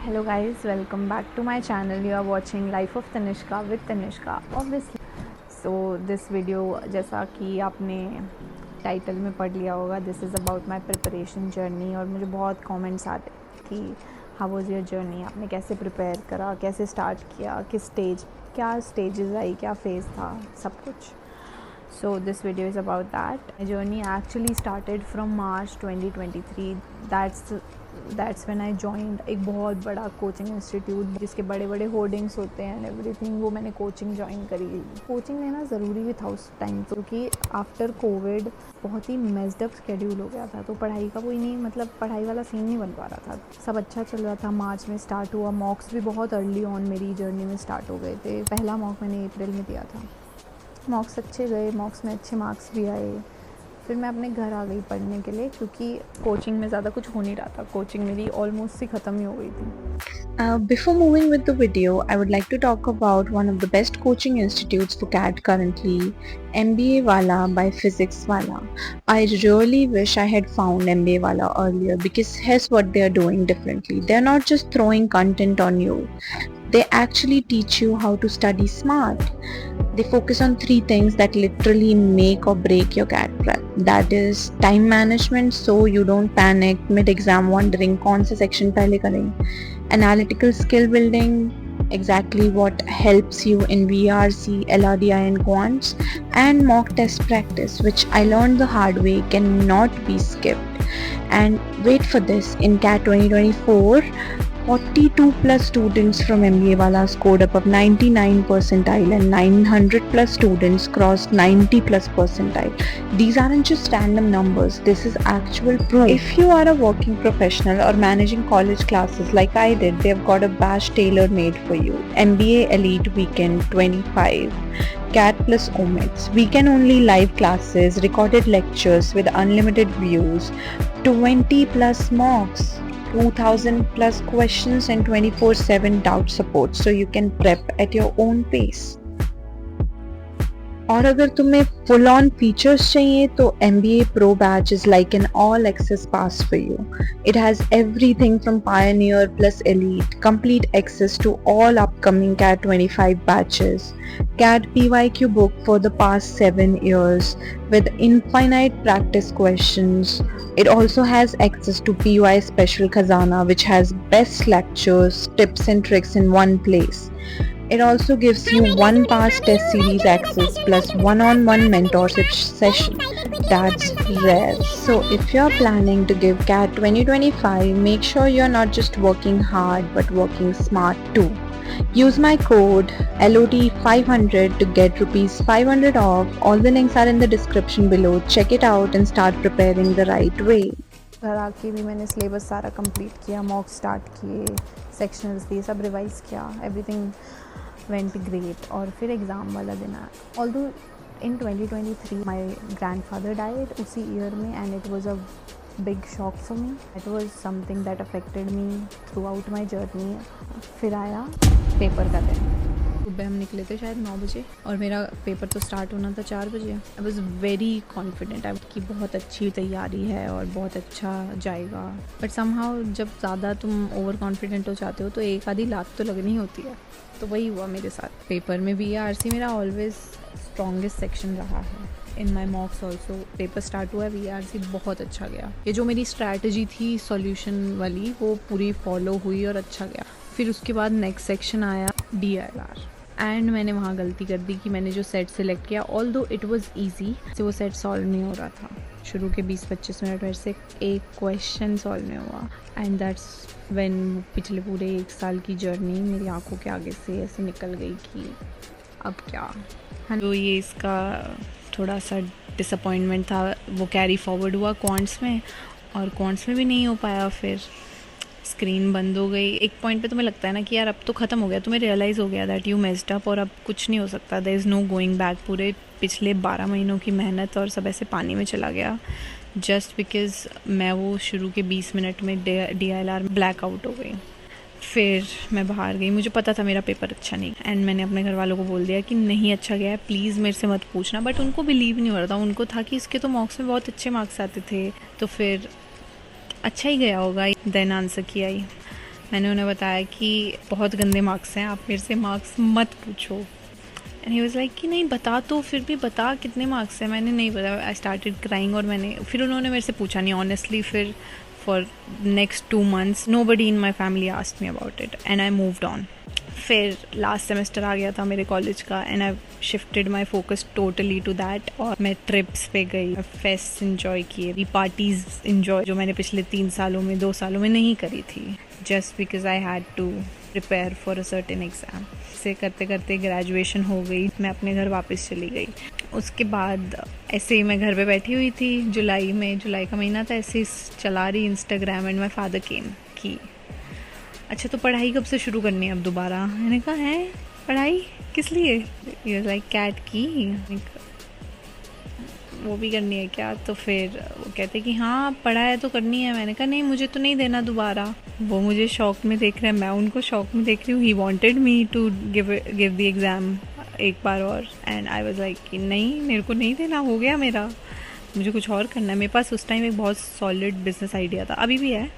Hello guys, welcome back to my channel. You are watching Life of Tanishka with Tanishka obviously. So this video जैसा कि आपने title में पढ़ लिया होगा, this is about my preparation journey. और मुझे बहुत कमेंट्स आते कि हाउ वाज योर जर्नी, आपने कैसे प्रिपेयर करा, कैसे स्टार्ट किया, किस स्टेज, क्या स्टेजेस आई, क्या फेज़ था, सब कुछ। So this video is about that. My journey actually started from March 2023. That's when I joined एक बहुत बड़ा कोचिंग इंस्टीट्यूट जिसके बड़े बड़े होर्डिंग्स होते हैं एंड एवरीथिंग। वो मैंने कोचिंग ज्वाइन करी। कोचिंग लेना ज़रूरी भी था उस टाइम, क्योंकि आफ्टर कोविड बहुत ही मेस्ड अप स्केड्यूल हो गया था, तो पढ़ाई का कोई नहीं, मतलब पढ़ाई वाला सीन नहीं बन पा रहा था। सब अच्छा चल रहा था। मार्च में स्टार्ट हुआ। मॉक्स भी बहुत अर्ली ऑन मेरी जर्नी में स्टार्ट हो गए थे। पहला मॉक मैंने अप्रैल में दिया था। मॉक्स अच्छे गए, मॉक्स में अच्छे मार्क्स भी आए। फिर मैं अपने घर आ गई पढ़ने के लिए, क्योंकि कोचिंग में ज़्यादा कुछ हो नहीं रहा था। कोचिंग मेरी ऑलमोस्ट ही ख़त्म ही हो गई थी। Before moving with the video, I would like to talk about one of the best coaching institutes for CAT currently, MBA Wala by Physics Wala. I really wish I had found MBA Wala earlier, because here's what they are doing differently. They're not just throwing content on you. They actually teach you how to study smart. They focus on 3 things that literally make or break your CAT prep. That is time management, so you don't panic mid-exam wondering कौन सा section पहले करें. Analytical skill building, exactly what helps you in VRC, LRDI and quants, and mock test practice, which I learned the hard way cannot be skipped. And wait for this, in CAT 2024, 42 plus students from MBA Wala scored above 99 percentile and 900 plus students crossed 90 plus percentile. These aren't just random numbers, this is actual proof. If you are a working professional or managing college classes like I did, they've got a batch tailor-made for you. MBA Elite Weekend 25. CAT plus Omics. Weekend only live classes, recorded lectures with unlimited views, 20 plus mocks, 2000 plus questions and 24/7 doubt support, so you can prep at your own pace. और अगर तुम्हें full on features चाहिए तो MBA Pro Badge is like an all access pass for you. It has everything from Pioneer plus Elite, complete access to all upcoming CAT 25 batches, CAT PYQ book for the past 7 years with infinite practice questions. It also has access to PY Special Khazana, which has best lectures, tips and tricks in one place. It also gives you one past test series access plus one-on-one mentorship session. That's rare. So if you're planning to give CAT 2025, make sure you're not just working hard but working smart too. Use my code LOT500 to get rupees 500 off. All the links are in the description below. Check it out and start preparing the right way. घर आके भी मैंने syllabus सारा complete किया, mock start किए, सेक्शनल्स दिए, सब revise किया, एवरीथिंग वेंट ग्रेट। और फिर एग्ज़ाम वाला दिन आया। ऑल्दो इन 2023 माई ग्रैंडफादर डाइड उसी ईयर में, and it was a big shock for me. It was something that affected me through out my journey. फिर आया पेपर का दिन। सुबह हम निकले थे शायद 9 बजे, और मेरा पेपर तो स्टार्ट होना था 4 बजे। आई वॉज़ वेरी कॉन्फिडेंट कि बहुत अच्छी तैयारी है और बहुत अच्छा जाएगा। बट समहाउ जब ज़्यादा तुम ओवर कॉन्फिडेंट हो जाते हो तो एक आधी लात तो लगनी होती है। तो वही हुआ मेरे साथ। पेपर में VRC मेरा ऑलवेज स्ट्रॉन्गेस्ट सेक्शन रहा है। इन माई मॉक्स ऑल्सो पेपर स्टार्ट हुआ है, VRC बहुत अच्छा गया। ये जो मेरी स्ट्रैटेजी थी सॉल्यूशन वाली, वो पूरी फॉलो हुई और अच्छा गया। फिर उसके बाद नेक्स्ट सेक्शन आया DILR, एंड मैंने वहाँ गलती कर दी कि मैंने जो सेट सिलेक्ट किया, ऑल दो इट वॉज़ ईजी, से वो सेट सॉल्व नहीं हो रहा था। शुरू के 20-25 मिनट में से एक क्वेश्चन सॉल्व नहीं हुआ, एंड दैट्स व्हेन पिछले पूरे 1 साल की जर्नी मेरी आंखों के आगे से ऐसे निकल गई कि अब क्या है। तो ये इसका थोड़ा सा डिसअपॉइंटमेंट था, वो कैरी फॉरवर्ड हुआ क्वांट्स में, और क्वांट्स में भी नहीं हो पाया। फिर स्क्रीन बंद हो गई। एक पॉइंट पे तुम्हें लगता है ना कि यार अब तो ख़त्म हो गया, तुम्हें रियलाइज़ हो गया दैट यू मेस्ड अप और अब कुछ नहीं हो सकता, there is no going back. पूरे पिछले 12 महीनों की मेहनत और सब ऐसे पानी में चला गया, जस्ट बिकॉज़ मैं वो शुरू के 20 मिनट में DILR ब्लैक आउट हो गई। फिर मैं बाहर गई, मुझे पता था मेरा पेपर अच्छा नहीं, एंड मैंने अपने घर वालों को बोल दिया कि नहीं अच्छा गया है, प्लीज़ मेरे से मत पूछना। बट उनको बिलीव नहीं हो रहा था, उनको था कि इसके तो मॉक्स में बहुत अच्छे मार्क्स आते थे, तो फिर अच्छा ही गया होगा। देन आंसर की आई मैंने उन्हें बताया कि बहुत गंदे मार्क्स हैं, आप मेरे से मार्क्स मत पूछो। एंड ही वाज लाइक कि नहीं बता, तो फिर भी बता कितने मार्क्स हैं। मैंने नहीं बताया, आई स्टार्टेड क्राइंग। और फिर उन्होंने मेरे से पूछा नहीं ऑनेस्टली। फिर for next 2 months nobody in my family asked me about it and I moved on. फिर लास्ट सेमेस्टर आ गया था मेरे कॉलेज का and I shifted my focus totally to that. और मैं ट्रिप्स पे गई, फेस्ट इन्जॉय किए, पार्टीज इन्जॉय, जो मैंने पिछले 2 सालों में नहीं करी थी, just because I had to prepare for a certain exam. से करते करते ग्रेजुएशन हो गई, मैं अपने घर वापस चली गई। उसके बाद ऐसे ही मैं घर पे बैठी हुई थी, जुलाई का महीना था, ऐसे ही चला रही Instagram and my father came कि अच्छा तो पढ़ाई कब से शुरू करनी है अब दोबारा। मैंने कहा है पढ़ाई किस लिए? ये लाइक कैट की वो भी करनी है क्या? तो फिर वो कहते कि हाँ पढ़ा है तो करनी है। मैंने कहा नहीं मुझे तो नहीं देना दोबारा। वो मुझे शौक में देख रहे हैं, मैं उनको शौक में देख रही हूँ। He wanted me to give the exam एक बार और, एंड आई वाज लाइक कि नहीं मेरे को नहीं देना, हो गया मेरा, मुझे कुछ और करना है। मेरे पास उस टाइम एक बहुत सॉलिड बिजनेस आइडिया था, अभी भी है,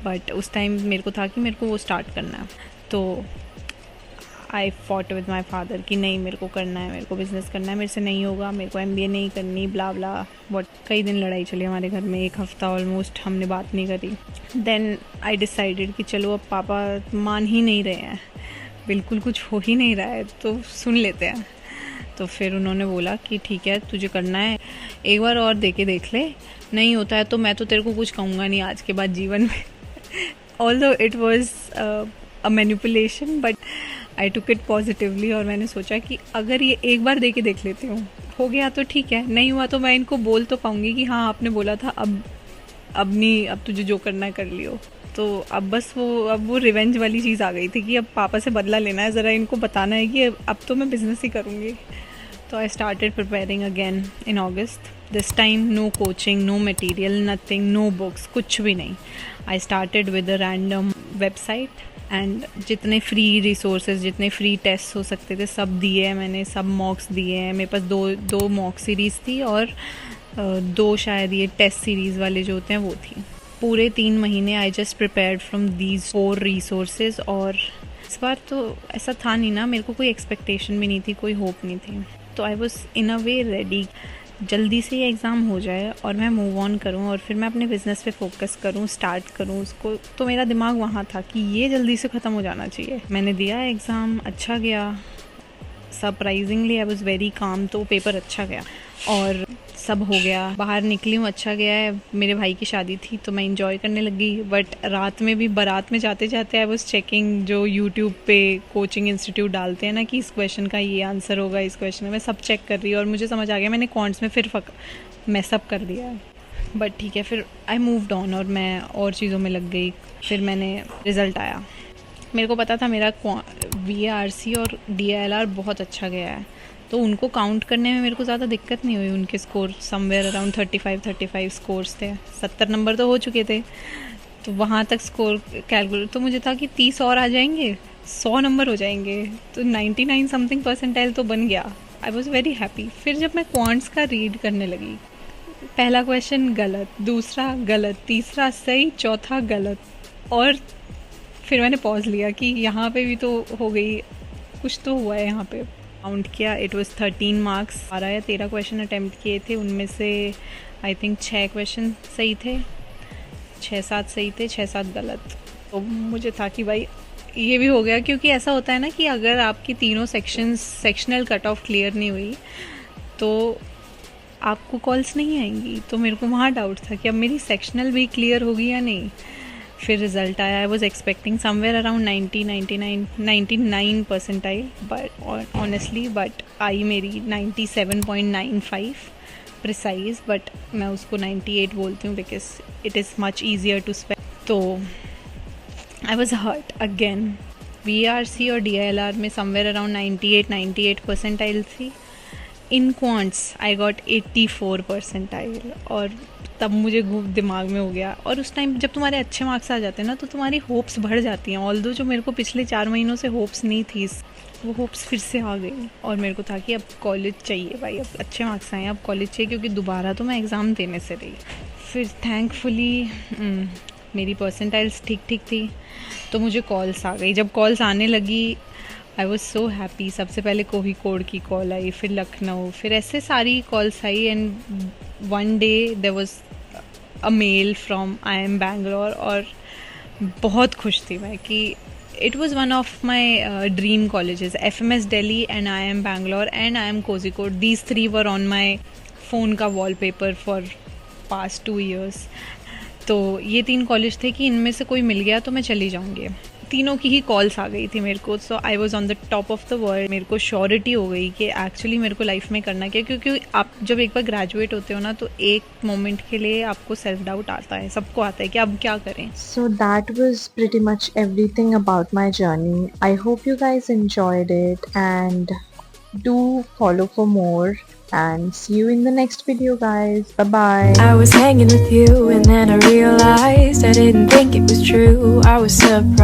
बट उस टाइम मेरे को था कि मेरे को वो स्टार्ट करना है। तो आई फॉट विद माई फादर कि नहीं मेरे को करना है, मेरे को बिज़नेस करना है, मेरे से नहीं होगा, मेरे को MBA नहीं करनी, ब्ला ब्ला बट कई दिन लड़ाई चली हमारे घर में, 1 हफ्ता ऑलमोस्ट हमने बात नहीं करी। देन आई डिसाइडेड कि चलो अब पापा मान ही नहीं रहे हैं, बिल्कुल कुछ हो ही नहीं रहा है, तो सुन लेते हैं। तो फिर उन्होंने बोला कि ठीक है तुझे करना है, एक बार और दे के देख ले, नहीं होता है तो मैं तो तेरे को कुछ कहूँगा नहीं आज के बाद जीवन में। Although it was a manipulation but I took it positively. और मैंने सोचा कि अगर ये एक बार दे के देख लेती हूँ, हो गया तो ठीक है, नहीं हुआ तो मैं इनको बोल तो पाऊँगी कि हाँ आपने बोला था, अब नहीं, अब तुझे जो करना है कर लियो। तो अब बस वो रिवेंज वाली चीज़ आ गई थी कि अब पापा से बदला लेना है, ज़रा इनको बताना है कि अब तो मैं बिज़नेस ही करूँगी। तो I started preparing again in August. This time no coaching, no material, nothing, no books, कुछ भी नहीं। I started with a random website and जितने फ्री रिसोर्सेज, जितने फ्री टेस्ट हो सकते थे सब दिए हैं मैंने, सब मॉक्स दिए हैं। मेरे पास दो मॉक सीरीज़ थी और 2 शायद ये टेस्ट सीरीज़ वाले जो होते हैं वो थी। पूरे 3 महीने I just prepared from these 4 resources. और इस बार तो ऐसा था नहीं ना, मेरे को कोई एक्सपेक्टेशन भी नहीं थी, कोई होप नहीं थी, तो I was in a way ready, जल्दी से ये एग्ज़ाम हो जाए और मैं मूव ऑन करूँ और फिर मैं अपने बिज़नेस पे फोकस करूँ, स्टार्ट करूँ उसको। तो मेरा दिमाग वहाँ था कि ये जल्दी से ख़त्म हो जाना चाहिए। मैंने दिया एग्ज़ाम, अच्छा गया, surprisingly I was very calm, तो पेपर अच्छा गया और सब हो गया। बाहर निकली हूँ, अच्छा गया है। मेरे भाई की शादी थी तो मैं इंजॉय करने लगी, बट रात में भी बारात में जाते जाते आई वाज चेकिंग जो यूट्यूब पे कोचिंग इंस्टीट्यूट डालते हैं ना कि इस क्वेश्चन का ये आंसर होगा, इस क्वेश्चन में, मैं सब चेक कर रही हूँ और मुझे समझ आ गया मैंने क्वांट्स में फिर मैसअप कर दिया है। बट ठीक है, फिर आई मूव्ड ऑन और मैं और चीज़ों में लग गई। फिर मैंने रिज़ल्ट आया, मेरे को पता था मेरा VARC और DILR बहुत अच्छा गया है, तो उनको काउंट करने में मेरे को ज़्यादा दिक्कत नहीं हुई। उनके स्कोर समवेयर अराउंड 35 स्कोर्स थे, 70 नंबर तो हो चुके थे, तो वहाँ तक स्कोर कैलकुलेट, तो मुझे था कि 30 और आ जाएंगे, 100 नंबर हो जाएंगे, तो 99 समथिंग परसेंटाइल तो बन गया। I was very happy. फिर जब मैं क्वांट्स का रीड करने लगी, पहला क्वेश्चन गलत, दूसरा गलत, तीसरा सही, चौथा गलत, और फिर मैंने पॉज लिया कि यहाँ पे भी तो हो गई, कुछ तो हुआ है यहाँ पे। काउंट किया, इट वाज 13 मार्क्स, 12 या 13 क्वेश्चन अटैम्प्ट किए थे, उनमें से आई थिंक 6 क्वेश्चन सही थे, 6-7 सही थे, 6-7 गलत। तो मुझे था कि भाई ये भी हो गया, क्योंकि ऐसा होता है ना कि अगर आपकी तीनों सेक्शनल कट ऑफ क्लियर नहीं हुई तो आपको कॉल्स नहीं आएंगी। तो मेरे को वहाँ डाउट था कि अब मेरी सेक्शनल भी क्लियर होगी या नहीं। फिर रिज़ल्ट आया, I was expecting somewhere around 99 percentile, but honestly but I मेरी 97.95 प्रिसाइज, बट मैं उसको 98 बोलती हूँ because it is much easier to spell. तो I was hurt again. VARC और DILR में समवेयर अराउंड 98 परसेंटाइल थी। In quants I got 84 percentile, और तब मुझे दिमाग में हो गया। और उस टाइम जब तुम्हारे अच्छे मार्क्स आ जाते हैं ना तो तुम्हारी होप्स बढ़ जाती हैं। ऑल्दो जो मेरे को पिछले 4 महीनों से होप्स नहीं थी, वो होप्स फिर से आ गई और मेरे को था कि अब कॉलेज चाहिए भाई, अब अच्छे मार्क्स आए, अब कॉलेज चाहिए, क्योंकि दोबारा तो मैं एग्ज़ाम देने से रही। फिर थैंकफुली मेरी परसेंटाइल्स ठीक ठीक थी, तो मुझे कॉल्स आ गई. जब कॉल्स आने लगी आई वॉज सो हैप्पी. सबसे पहले कोझिकोड की कॉल आई, फिर लखनऊ, फिर ऐसे सारी कॉल्स आई. And one day there was a mail from IIM Bangalore, और बहुत खुश थी मैं कि it was one of my dream colleges. FMS Delhi and IIM Bangalore and IIM Kozhikode, these three were on my phone का wallpaper for past 2 years. तो ये 3 college थे कि इनमें से कोई मिल गया तो मैं चली जाऊँगी. तीनों की ही कॉल्स आ गई थी मेरे को. So I was on the top of the world. मेरे को श्योरिटी हो गई कि एक्चुअली मेरे को लाइफ में करना क्या, क्योंकि आप जब एक बार ग्रेजुएट होते हो ना, तो एक मोमेंट के लिए आपको सेल्फ डाउट आता है, सबको आता है कि अब क्या करें. So that was pretty much everything about my journey. I hope you guys enjoyed it, and do follow for more, and see you in the next video, guys. Bye bye. I was hanging with you and then I realized I didn't think it was true. I was surprised.